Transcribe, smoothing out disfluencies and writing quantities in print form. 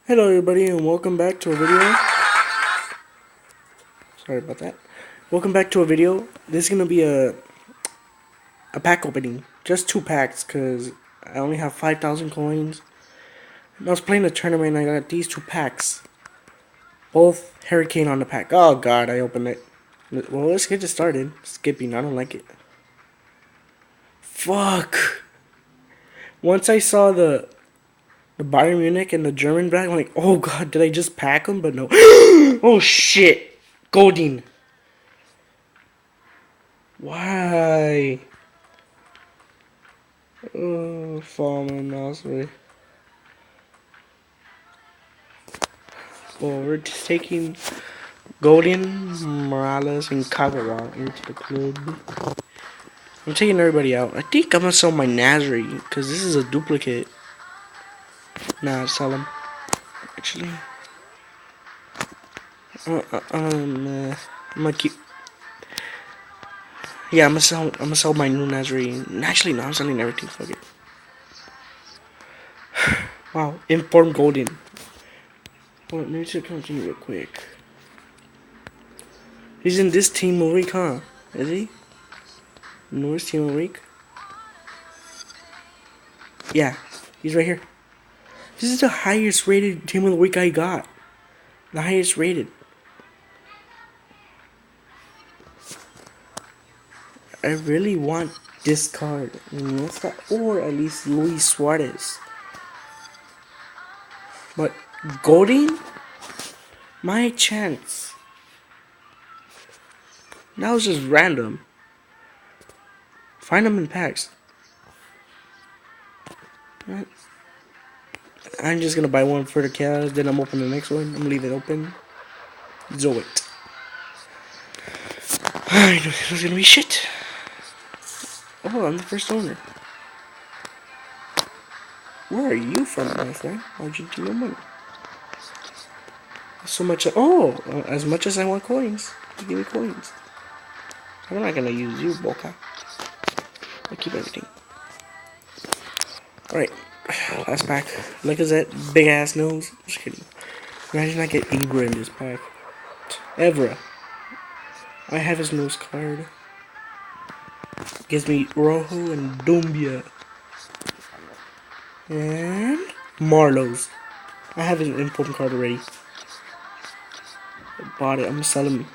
Hello everybody and welcome back to a video. Sorry about that. Welcome back to a video. This is gonna be a pack opening. Just 2 packs cause I only have 5,000 coins. And I was playing a tournament and I got these 2 packs. Both Hurricane on the pack. Oh god, I opened it. Well, let's get it started. Skipping, I don't like it. Fuck. Once I saw the Bayern Munich and the German back, I'm like, oh god, did I just pack them? But no. Oh shit. Golding. Why? Oh, falling way. Well, we're just taking Golden, Morales, and Kagawa into the club. I'm taking everybody out. I think I'm gonna sell my Nasri because this is a duplicate. Nah, sell him. Actually, I'm gonna keep. Yeah, I'm gonna sell my new Nasri. Actually, no, I'm selling everything. Fuck it. Wow, inform Golden. Well, let me check continue real quick. He's in this team of week, huh? Is he? North team of the week? Yeah, he's right here. This is the highest rated team of the week I got. The highest rated. I really want this card. Or at least Luis Suarez. But Golding? My chance. That was just random. Find them in packs. Right. I'm just gonna buy one for the cows, then I'm opening the next one. I'm gonna leave it open. Zoet. I knew this was gonna be shit. Oh, I'm the first owner. Where are you from, my friend? Argentina money. So much. Oh, as much as I want coins, you give me coins. I'm not gonna use you, Boca. I keep everything. Alright, last pack. Look at that big ass nose. Just kidding. Imagine I get Ibra in this pack. Evra. I have his nose card. Gives me Rojo and Dumbia. And Marlowe's. I have his important card already. I bought it. I'm gonna sell him